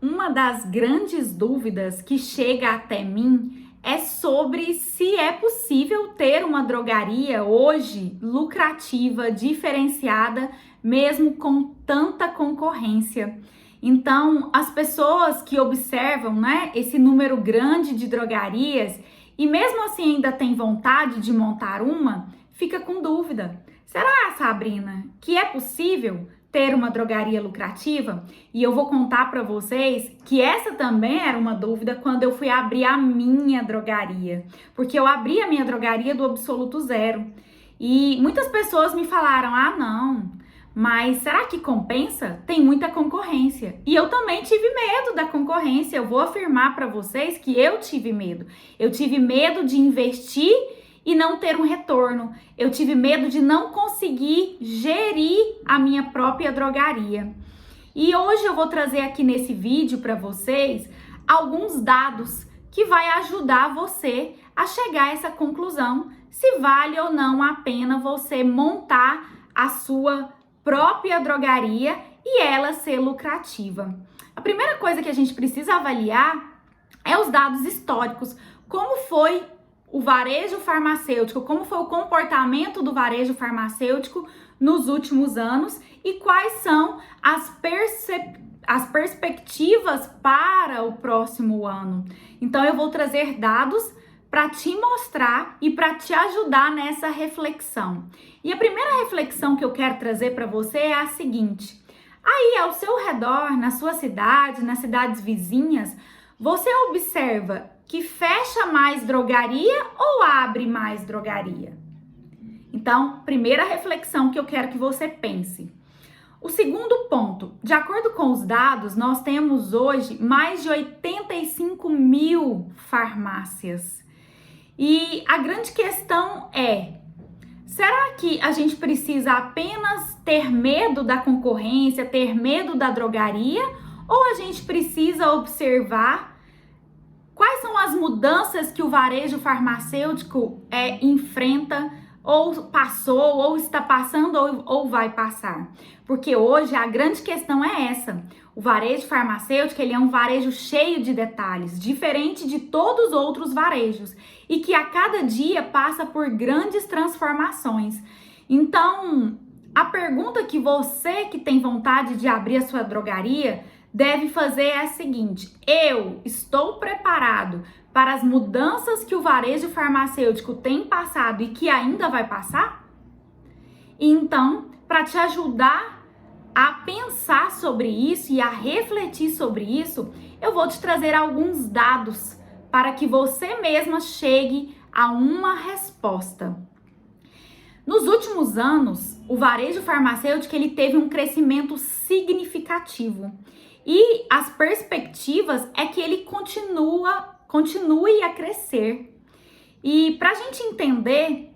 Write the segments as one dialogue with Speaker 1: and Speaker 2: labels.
Speaker 1: Uma das grandes dúvidas que chega até mim é sobre se é possível ter uma drogaria hoje lucrativa, diferenciada, mesmo com tanta concorrência. Então, as pessoas que observam, esse número grande de drogarias e mesmo assim ainda tem vontade de montar uma, fica com dúvida. Será, Sabrina, que é possível ter uma drogaria lucrativa? E eu vou contar para vocês que essa também era uma dúvida quando eu fui abrir a minha drogaria, porque eu abri a minha drogaria do absoluto zero. E muitas pessoas me falaram: "Ah, não, mas será que compensa? Tem muita concorrência". E eu também tive medo da concorrência. Eu vou afirmar para vocês que eu tive medo. Eu tive medo de investir e não ter um retorno. Eu tive medo de não conseguir gerir a minha própria drogaria. E hoje eu vou trazer aqui nesse vídeo para vocês alguns dados que vai ajudar você a chegar a essa conclusão, se vale ou não a pena você montar a sua própria drogaria e ela ser lucrativa. A primeira coisa que a gente precisa avaliar é os dados históricos. Como foi o varejo farmacêutico, como foi o comportamento do varejo farmacêutico nos últimos anos e quais são as perspectivas para o próximo ano. Então eu vou trazer dados para te mostrar e para te ajudar nessa reflexão. E a primeira reflexão que eu quero trazer para você é a seguinte: aí ao seu redor, na sua cidade, nas cidades vizinhas, você observa que fecha mais drogaria ou abre mais drogaria? Então, primeira reflexão que eu quero que você pense. O segundo ponto, de acordo com os dados, nós temos hoje mais de 85 mil farmácias. E a grande questão é: será que a gente precisa apenas ter medo da concorrência, ter medo da drogaria? Ou a gente precisa observar quais são as mudanças que o varejo farmacêutico enfrenta, ou passou, ou está passando, ou vai passar? Porque hoje a grande questão é essa. O varejo farmacêutico, ele é um varejo cheio de detalhes, diferente de todos os outros varejos, e que a cada dia passa por grandes transformações. Então, a pergunta que você que tem vontade de abrir a sua drogaria deve fazer é a seguinte: eu estou preparado para as mudanças que o varejo farmacêutico tem passado e que ainda vai passar? Então, para te ajudar a pensar sobre isso e a refletir sobre isso, eu vou te trazer alguns dados para que você mesma chegue a uma resposta. Nos últimos anos, o varejo farmacêutico ele teve um crescimento significativo. E as perspectivas é que ele continue a crescer. E para a gente entender,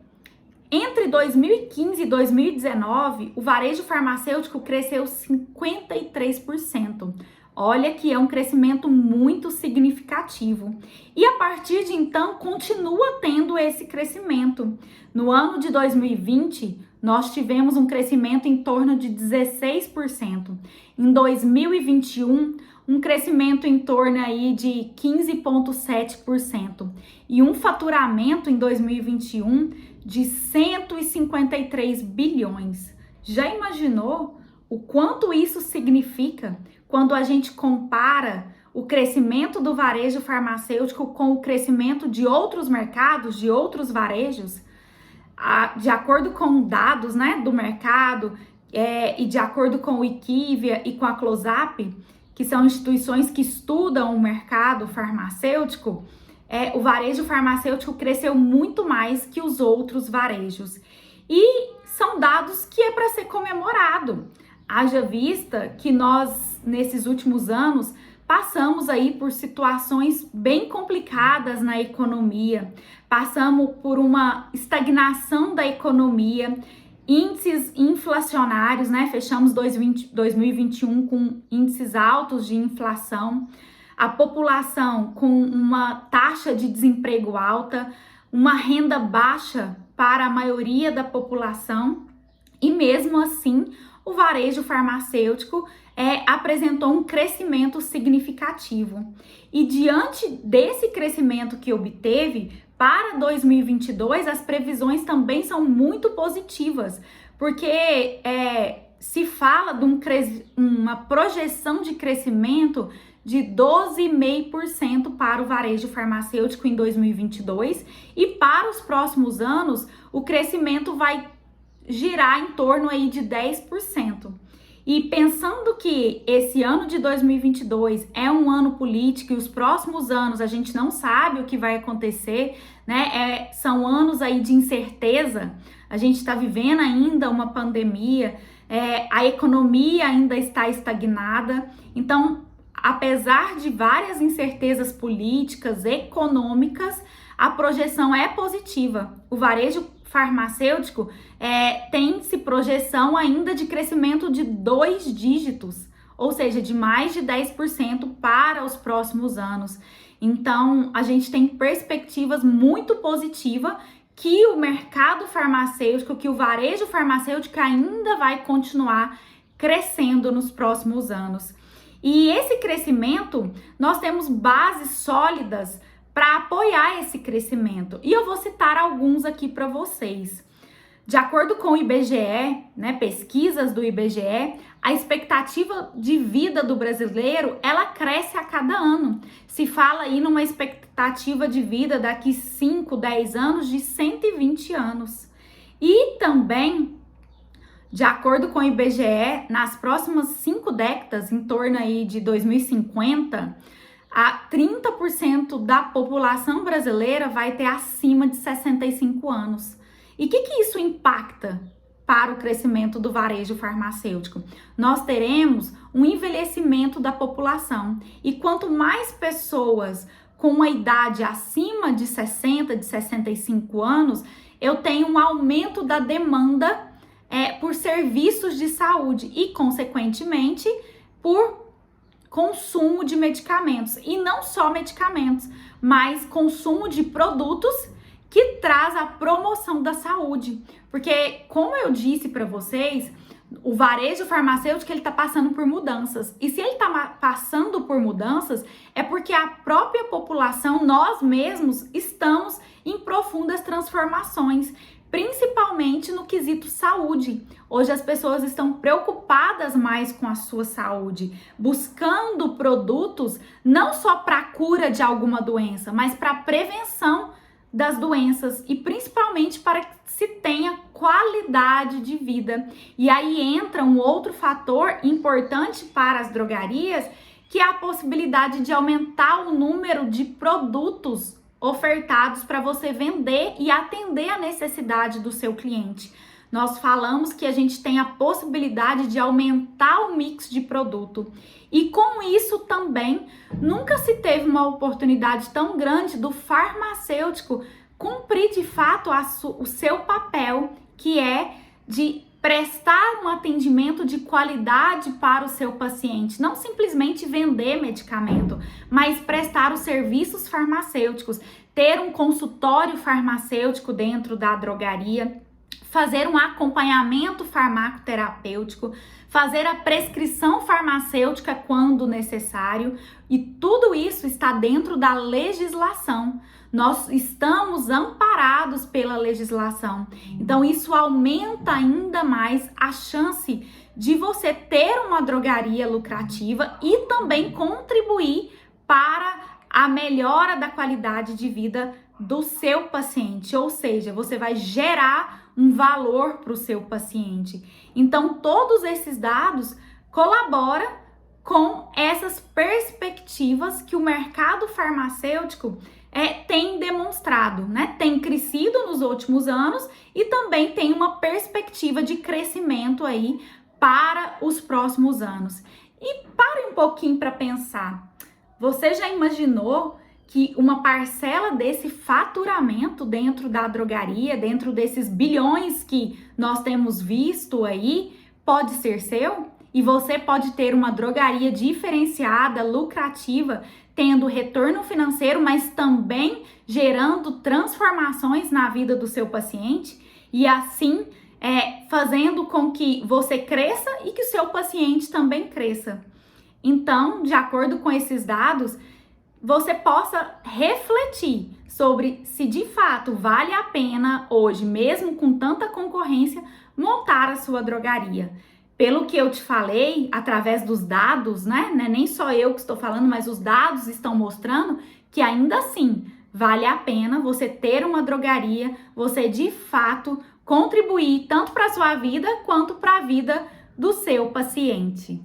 Speaker 1: entre 2015 e 2019, o varejo farmacêutico cresceu 53%. Olha que é um crescimento muito significativo. E a partir de então, continua tendo esse crescimento. No ano de 2020, nós tivemos um crescimento em torno de 16%. Em 2021, um crescimento em torno aí de 15,7%. E um faturamento em 2021 de 153 bilhões. Já imaginou o quanto isso significa quando a gente compara o crescimento do varejo farmacêutico com o crescimento de outros mercados, de outros varejos? De acordo com dados do mercado e de acordo com o IQVIA e com a Closap, que são instituições que estudam o mercado farmacêutico, o varejo farmacêutico cresceu muito mais que os outros varejos. E são dados que é para ser comemorado. Haja vista que nós, nesses últimos anos, passamos aí por situações bem complicadas na economia, passamos por uma estagnação da economia, índices inflacionários, fechamos 2021 com índices altos de inflação, a população com uma taxa de desemprego alta, uma renda baixa para a maioria da população, e mesmo assim o varejo farmacêutico apresentou um crescimento significativo. E diante desse crescimento que obteve, para 2022, as previsões também são muito positivas, porque se fala de uma projeção de crescimento de 12,5% para o varejo farmacêutico em 2022, e para os próximos anos o crescimento vai girar em torno aí de 10%. E pensando que esse ano de 2022 é um ano político e os próximos anos a gente não sabe o que vai acontecer, né? São anos aí de incerteza, a gente está vivendo ainda uma pandemia, a economia ainda está estagnada. Então, apesar de várias incertezas políticas, econômicas, a projeção é positiva. O varejo farmacêutico tem-se projeção ainda de crescimento de 2 dígitos, ou seja, de mais de 10% para os próximos anos. Então, a gente tem perspectivas muito positivas que o mercado farmacêutico, que o varejo farmacêutico ainda vai continuar crescendo nos próximos anos. E esse crescimento, nós temos bases sólidas para apoiar esse crescimento. E eu vou citar alguns aqui para vocês. De acordo com o IBGE, né, pesquisas do IBGE, a expectativa de vida do brasileiro, ela cresce a cada ano. Se fala aí numa expectativa de vida daqui 5, 10 anos de 120 anos. E também, de acordo com o IBGE, nas próximas 5 décadas, em torno aí de 2050, a 30% da população brasileira vai ter acima de 65 anos. E o que isso impacta para o crescimento do varejo farmacêutico? Nós teremos um envelhecimento da população. E quanto mais pessoas com uma idade acima de 60, de 65 anos, eu tenho um aumento da demanda por serviços de saúde e, consequentemente, por consumo de medicamentos. E não só medicamentos, mas consumo de produtos que traz a promoção da saúde. Porque, como eu disse para vocês, o varejo farmacêutico ele está passando por mudanças. E se ele está passando por mudanças, é porque a própria população, nós mesmos, estamos em profundas transformações, principalmente no quesito saúde. Hoje as pessoas estão preocupadas mais com a sua saúde, buscando produtos não só para a cura de alguma doença, mas para a prevenção das doenças e principalmente para que se tenha qualidade de vida. E aí entra um outro fator importante para as drogarias, que é a possibilidade de aumentar o número de produtos ofertados para você vender e atender a necessidade do seu cliente. Nós falamos que a gente tem a possibilidade de aumentar o mix de produto. E com isso também, nunca se teve uma oportunidade tão grande do farmacêutico cumprir de fato o seu papel, que é de prestar um atendimento de qualidade para o seu paciente. Não simplesmente vender medicamento, mas prestar os serviços farmacêuticos, ter um consultório farmacêutico dentro da drogaria, fazer um acompanhamento farmacoterapêutico, fazer a prescrição farmacêutica quando necessário, e tudo isso está dentro da legislação. Nós estamos amparados pela legislação. Então, isso aumenta ainda mais a chance de você ter uma drogaria lucrativa e também contribuir para a melhora da qualidade de vida do seu paciente. Ou seja, você vai gerar um valor para o seu paciente. Então, todos esses dados colaboram com essas perspectivas que o mercado farmacêutico tem demonstrado, né? Tem crescido nos últimos anos e também tem uma perspectiva de crescimento aí para os próximos anos. E pare um pouquinho para pensar. Você já imaginou que uma parcela desse faturamento dentro da drogaria, dentro desses bilhões que nós temos visto aí, pode ser seu? E você pode ter uma drogaria diferenciada, lucrativa, tendo retorno financeiro, mas também gerando transformações na vida do seu paciente e assim fazendo com que você cresça e que o seu paciente também cresça. Então, de acordo com esses dados, você possa refletir sobre se de fato vale a pena hoje, mesmo com tanta concorrência, montar a sua drogaria. Pelo que eu te falei, através dos dados, né? Não é nem só eu que estou falando, mas os dados estão mostrando que ainda assim vale a pena você ter uma drogaria, você de fato contribuir tanto para a sua vida quanto para a vida do seu paciente.